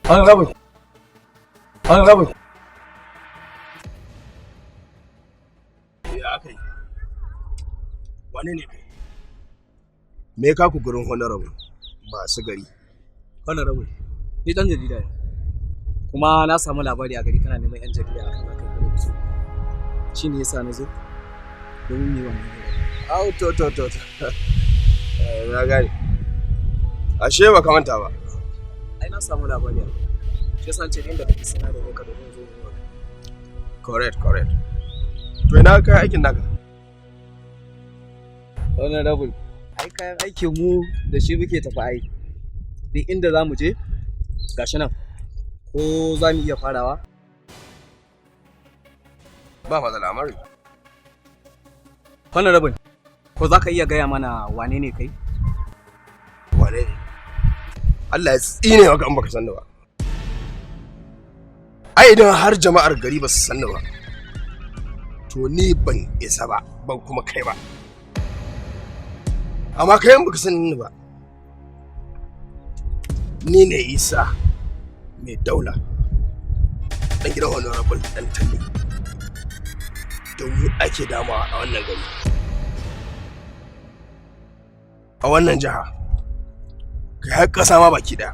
Honorable. Honorable. Ya akai. Wane ne kai? Me ka ku gurin honorable masu gari? Honorable, ni dan jarida ne. Kuma na samu labari a gari kana neman yan jarida akan akai gurin su. Shi ne yasa na zo domin yi wannan hira. Au to. Na gane. Ashe ba ka manta ba. Ai na samu labari a gari. Shi yasa ce inda kake sana da ka domin zo ne. Correct. To ina kai aikin naka? Honorable, ai kayan aikin mu da shi muke tafi ai. Duk inda za mu je gashi nan. Ko za mu iya farawa? Ba matsala amari. Honorable, ko za ka iya gaya mana wane ne kai? Wane ne? Allah ya tsine maka in baka san ba. Ai idan har jama'ar gari ba su san ba, to ni ban isa ba, ban kuma kai ba. Amma kai in baka san ni ba, ni ne Isa mai daula, dan gidan honorable dan Talle. Da mu ake damawa a wannan gari, a wannan jiha, kai har ƙasa ma baki ɗaya.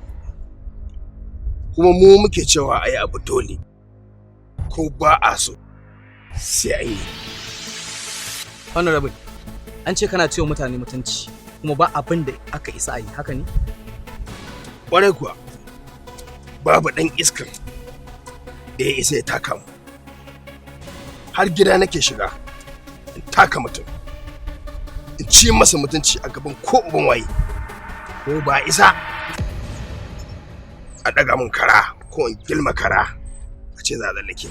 Kuma mu muke cewa a yi abu dole, ko ba a so sai an yi. Honorable, an ce kana cewa mutane mutunci kuma ba abin da aka isa a yi, haka ne? Ƙwarai kuwa, babu ɗan iskar da ya isa ya taka mu. Har gida nake shiga in taka mutum, in ci masa mutunci a gaban ko uban waye, ko ba isa a ɗaga mun kara ko in gilma kara a ce za a tsallake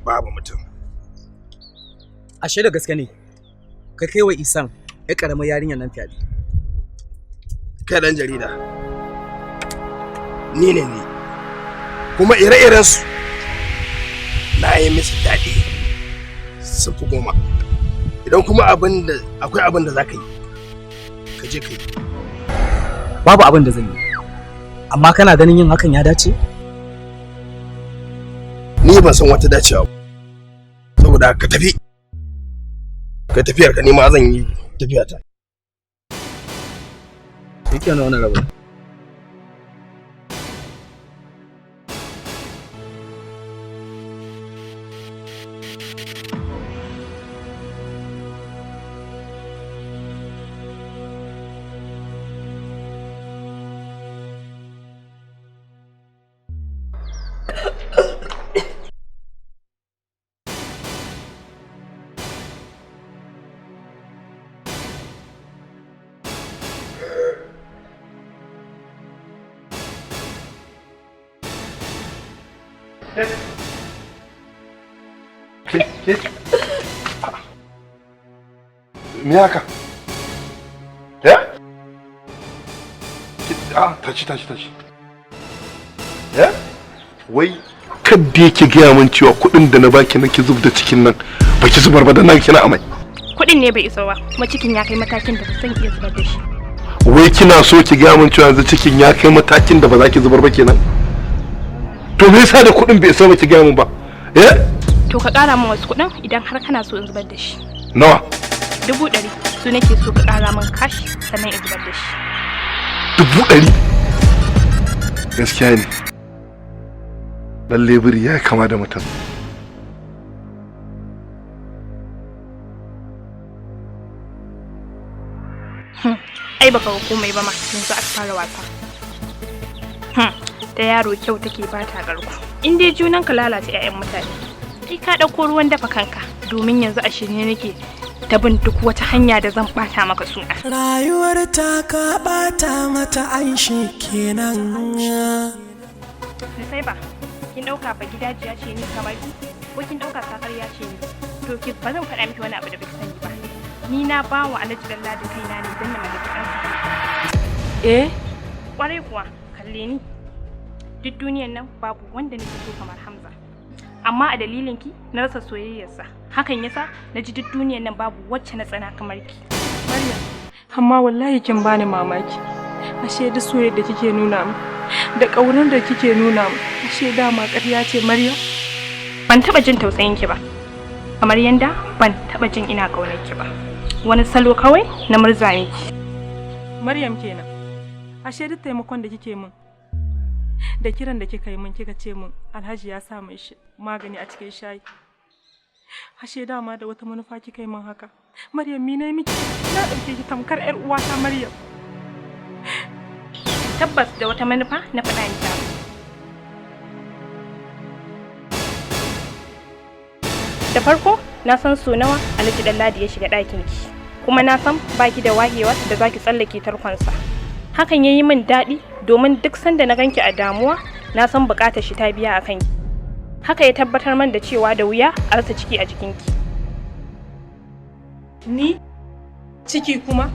babu mutum. Ashe da gaske ne ka kai wa Isan ya karamar yarinyar nan fyaɗe? Kai ɗan jarida, ni ne kuma ire-irensu na yi musu daɗi sun fi 10. Idan kuma akwai abin da za ka yi, ka je ka yi. Babu abin da zan yi, amma kana ganin yin hakan ya dace? Ni ban san wata dacewa ba, saboda ka tafi, ka tafiyar ka, ni ma zan yi tafiyata. Yake na wani rabu. Me haka? Ya? Tashi. Ya? Wai kadda yake gaya min cewa kuɗin da na baki nake zub da cikin nan baki zubar ba da nan kina amai. Kuɗin ne bai iso ba, kuma cikin ya kai matakin da ba zan iya zubar da shi. Wai kina so ki gaya min cewa yanzu cikin ya kai matakin da ba za ki zubar ba kenan? To me yasa da kuɗin bai iso ba ki gaya min ba? Eh? To ka ƙara min wasu kuɗin idan har kana so in zubar da shi. Nawa? 100 su nake so ka ƙara min kashi sannan in zubar da shi. 100? Gaskiya ne. Lalle biri ya kama da mutum. Ai baka ga komai ba ma, yanzu aka fara wasa. Da yaro kyau take ba ta garku. In dai junan ka lalata 'ya'yan mutane, sai ka ɗauko ruwan dafa kanka, domin yanzu a shirye nake ta bin duk wata hanya da zan ɓata maka suna. Rayuwar ta ka ɓata mata aishi kenan. Sai ba, kin ɗauka ba gidajiya ce ni kamar ki, ko kin ɗauka sakarya ce ni? To ki ba zan faɗa miki wani abu da baki sani ba. Ni na ba wa Alhaji Dalla da kaina ne don na mallaki ɗansa. Ƙwarai kuwa, kalle ni. Duk duniyan nan babu wanda nake so kamar Hamza. Amma a dalilin ki na rasa soyayyarsa. Hakan yasa na ji duk duniyan nan babu wacce na tsana kamar ki. Maryam, amma wallahi kin bani mamaki. Ashe duk soyayyar da kike nuna min da ƙaunar da kike nuna mu. Ashe dama ƙarya ce Maryam. Ban taɓa jin tausayin ki ba. Kamar yanda ban taɓa jin ina ƙaunar ki ba. Wani salo kawai na murza miki. Maryam kenan. Ashe duk taimakon da kike min da kiran da kika yi min kika ce min Alhaji ya sa mai magani a cikin shayi. Ashe dama da wata manufa kika yi min haka. Maryam mi nayi miki? Na ɗauke ki tamkar ƴar uwata Maryam. Tabbas da wata manufa na faɗa miki. Da farko na san so nawa Alhaji Ɗanladi ya shiga ɗakin ki. Kuma na san baki da wahewa da zaki tsallake tarkonsa. Hakan yayi min daɗi domin duk sanda na ganki a damuwa na san buƙatar shi ta biya a kanki. Haka ya tabbatar man da cewa da wuya a rasa ciki a jikinki. Ni ciki kuma?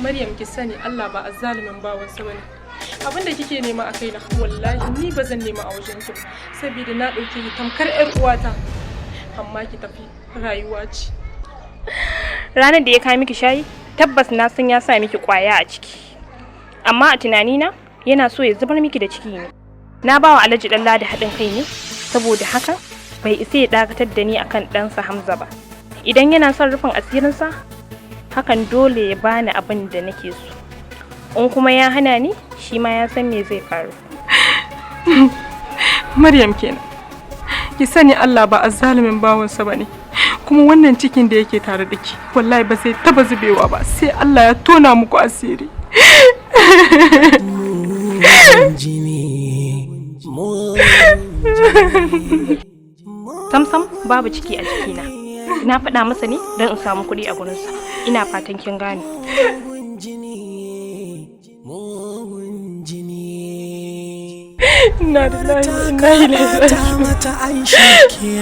Maryam ki sani Allah ba azzalumin bawansa bane. Abinda kike nema a kaina wallahi ni ba zan nema a wajen ki saboda na ɗauke ki tamkar ƴar uwata. Amma ki tafi rayuwa ce. Ranar da ya kawo miki shayi tabbas na san ya sa miki ƙwaya a ciki. Amma a tunanina yana so ya zubar miki da ciki ne. Na ba wa Alhaji Ɗanladi haɗin kai ne saboda haka bai isa ya dakatar da ni akan ɗansa Hamza ba. Idan yana son rufin asirinsa hakan dole ya bani abin da nake so. In kuma ya hana ni shi ma ya san me zai faru. Maryam kenan. Ki sani Allah ba azzalumin bawansa bane. Kuma wannan cikin da yake tare da ki wallahi ba zai taba zubewa ba sai Allah ya tona muku asiri. Samsam babu ciki a jikina. Na faɗa masa ne don in samu kuɗi a gurinsa. Ina fatan kin gane. Na da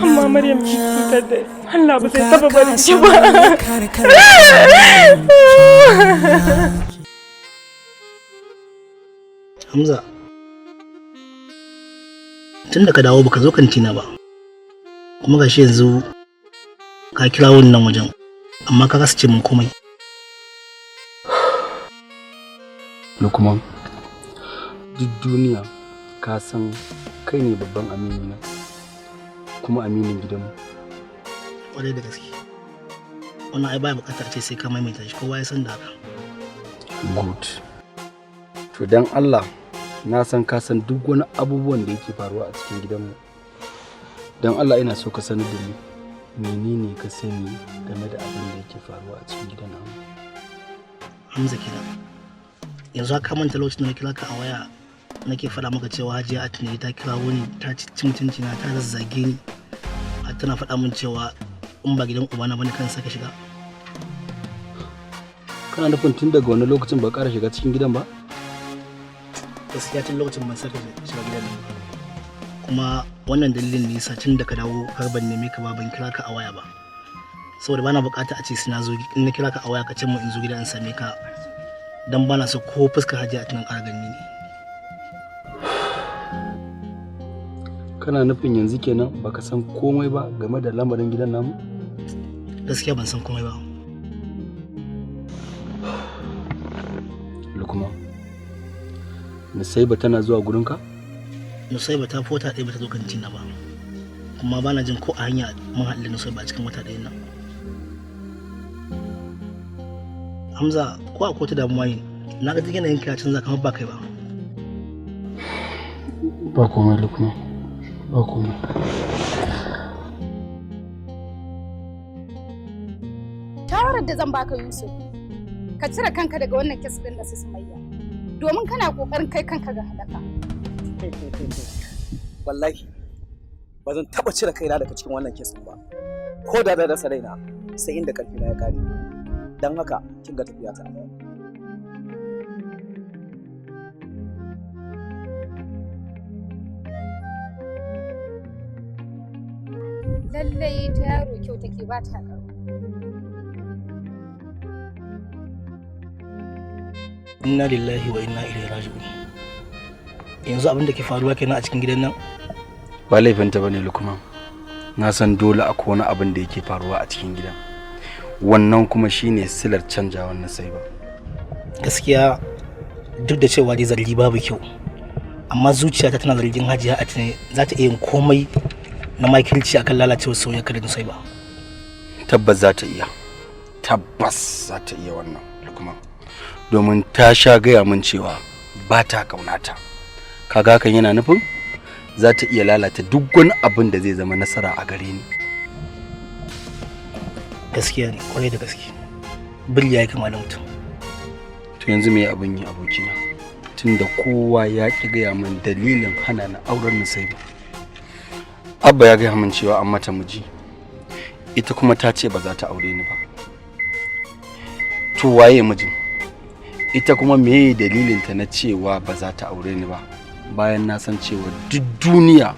amma Maryam ki cutar da Allah ba zai taba bari ki ba. Hamza, tun da ka dawo baka zo kantina ba, kuma gashi yanzu ka kira wannan wajen, amma ka kasa ce mun komai. Lukman, duk duniya ka san kai ne babban amini na, kuma aminin gidanmu. Ƙwarai da gaske, wannan ai baya buƙatar ce sai ka maimaita shi, kowa ya san da haka. Good. To dan Allah, na san ka san duk wani abubuwan da yake faruwa a cikin gidanmu. Dan Allah ina so ka sanar da ni menene ka sani game da abin da yake faruwa a cikin gidan namu. Hamza kenan. Yanzu ka manta lokacin da na kira ka a waya nake faɗa maka cewa Hajiya Atine ta kira wani ta ci mutunci na ta zazzage ni. Har tana faɗa min cewa in ba gidan ubana bane kan saka shiga. Kana nufin tun daga wani lokacin ba ƙara shiga cikin gidan ba? Gaskiya tun lokacin ban saka shiga gidan nan. Kuma wannan dalilin ne yasa tun da ka dawo har ban neme ka ba ban kira ka a waya ba. Saboda bana bukata a ce sai na zo in na kira ka a waya ka ce mun in zo gidan in same ka. Dan bana so ko fuskar Hajiya Atine ƙara gani ne. Kana nufin yanzu kenan baka san komai ba game da lamarin gidan namu? Gaskiya ban san komai ba. Lukman, Nusaiba tana zuwa gurinka? Nusaiba ta fota ɗaya bata zo kantina ba. Kuma bana jin ko a hanya mun haɗu da Nusaiba a cikin wata ɗayan nan. Hamza, ko a kotu damuwa ne? Na ga duk yanayin ka canza kamar ba kai ba. Ba komai Lukman, ba komai. Shawarar da zan baka Yusuf, ka cire kanka daga wannan kes ɗin da su Sumayya. Domin kana kokarin kai kanka ga halaka. Wallahi ba zan taba cire kaina daga cikin wannan kes ba. Ko da da rasa raina sai inda karfi na ya kare. Dan haka kin ga tafiya ta. Lallai ta yaro kyau take ba ta karo. Inna lillahi wa inna ilaihi raji'un. Yanzu abin da ke faruwa kenan a cikin gidan nan? Ba laifinta bane Lukman. Na san dole akwai wani abin da yake faruwa a cikin gidan. Wannan kuma shine silar canjawan Nusaiba. Gaskiya duk da cewa dai zargi babu kyau, amma zuciyata tana zargin Hajiya Atine za ta iya yin komai na makirci akan lalacewar soyayyarka da Nusaiba. Tabbas za ta iya. Tabbas za ta iya wannan kuma domin ta sha gaya min cewa ba ta kaunata. Kaga hakan yana nufin za ta iya lalata duk wani abin da zai zama nasara a gare ni. Gaskiya ne, kwarai da gaske. Bil ya yi kama da mutum. To yanzu me abin yi abokina? Tunda kowa ya ki gaya min dalilin hana na auren Nusaiba. Abba ya gaya min cewa an mata miji. Ita kuma ta ce ba za ta aure ni ba. To waye mijin? Ita kuma meye dalilin ta na cewa ba za ta aure ni ba? Bayan na san cewa duk duniya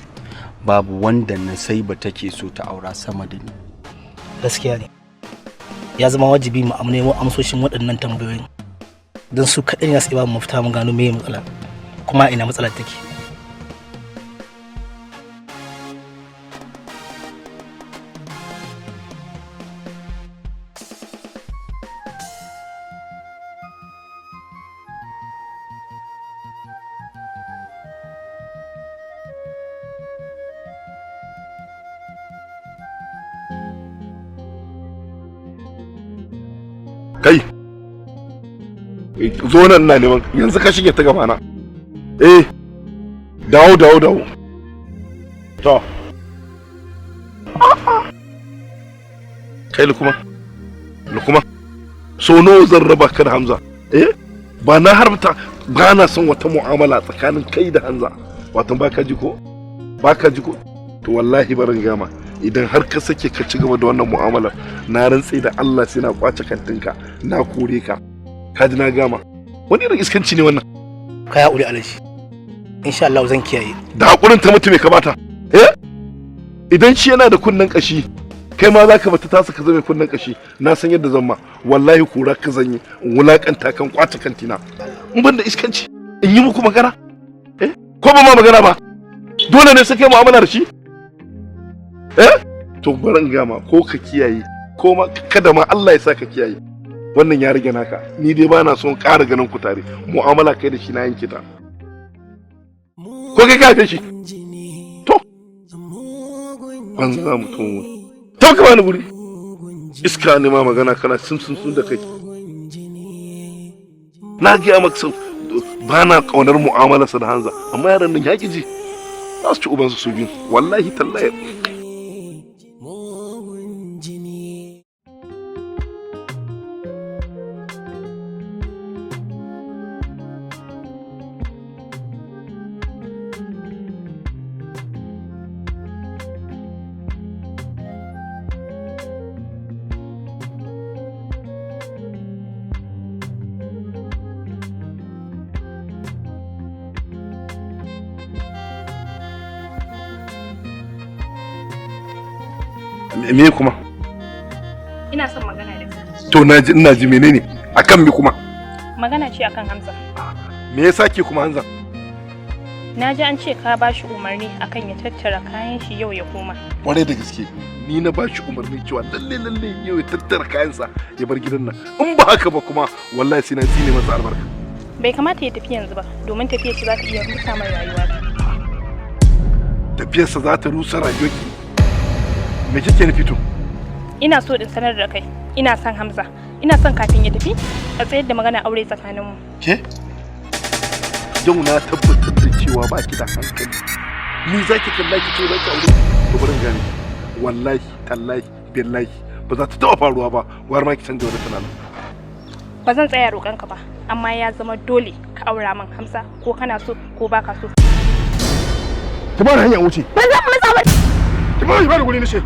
babu wanda Nusaiba take so ta aura sama da ni. Gaskiya ne. Ya zama wajibi mu nemo amsoshin waɗannan tambayoyin. Don su kaɗai ne su ba mu mafita mu gano meye matsala kuma ina matsalar take. Kai zo nan na neman yanzu ka shige ta gaba na. Dawo to kai Lukuma so nawa zan raba ka da Hamza? Ba na harbata, ba na son wata mu'amala tsakanin kai da Hamza. Wato baka ji ko to wallahi barin gama idan har ka sake ka ci gaba da wannan mu'amalar na rantse da Allah sai na kwace kantinka na kore ka. Ka ji na gama. Wani irin iskanci ne wannan? Ka ya uri alaji. Insha Allah zan kiyaye. Da hakurin ta mutu me kamata? Idan shi yana da kunnen kashi kai ma zaka bata tasa ka zama kunnen kashi. Na san yadda zan ma. Wallahi kura ka zanyi in wulakanta kan kwace kantina. In ban da iskanci in yi muku magana? Ko ba ma magana ba? Dole ne sai kai mu'amala da shi? To barin gama ko ka kiyaye ko ma kada ma Allah ya saka kiyaye. Wannan ya rage naka. Ni dai bana son ƙara ganin ku tare. Mu'amala kai da shi na yanke ta. Ko kai ka shi? To. Ban za mutum. To ka bani guri. Iska ne ma magana kana sun da kai. Na ga maka sau bana kaunar mu'amalarsa da Hamza amma yaran nan ya ki ji. Za su ci ubansu su biyu. Wallahi tallahi. Me kuma? Ina son magana da kai. To ina ji menene? Akan me kuma? Magana ce akan Hamza. Me yasa ke kuma Hamza? Na ji an ce ka ba shi umarni akan ya tattara kayan shi yau ya koma. Kwarai da gaske. Ni na ba shi umarni cewa lalle yau ya tattara kayansa ya bar gidan nan. In ba haka ba kuma wallahi sai na tsine masa albarka. Bai kamata ya tafi yanzu ba domin tafiyar shi za ta iya rusa mai rayuwa. Tafiyarsa za ta rusa rayuwarki. Me kike nufi to? Ina so in sanar da kai. Ina son Hamza. Ina son kafin ya tafi a tsayar da magana aure tsakaninmu. Ke? Yau na tabbatar da cewa ba ki da hankali. Ni za ki kalla ki ce za ki aure? To bari gani. Wallahi, tallahi, billahi ba za ta taɓa faruwa ba. War ma ki canza wani tunanin. Ba zan tsaya roƙonka ba, amma ya zama dole ka aura min Hamza ko kana so ko baka so. Ki bani hanya wuce. Ba zan masa ba. Ki bani guri na ce.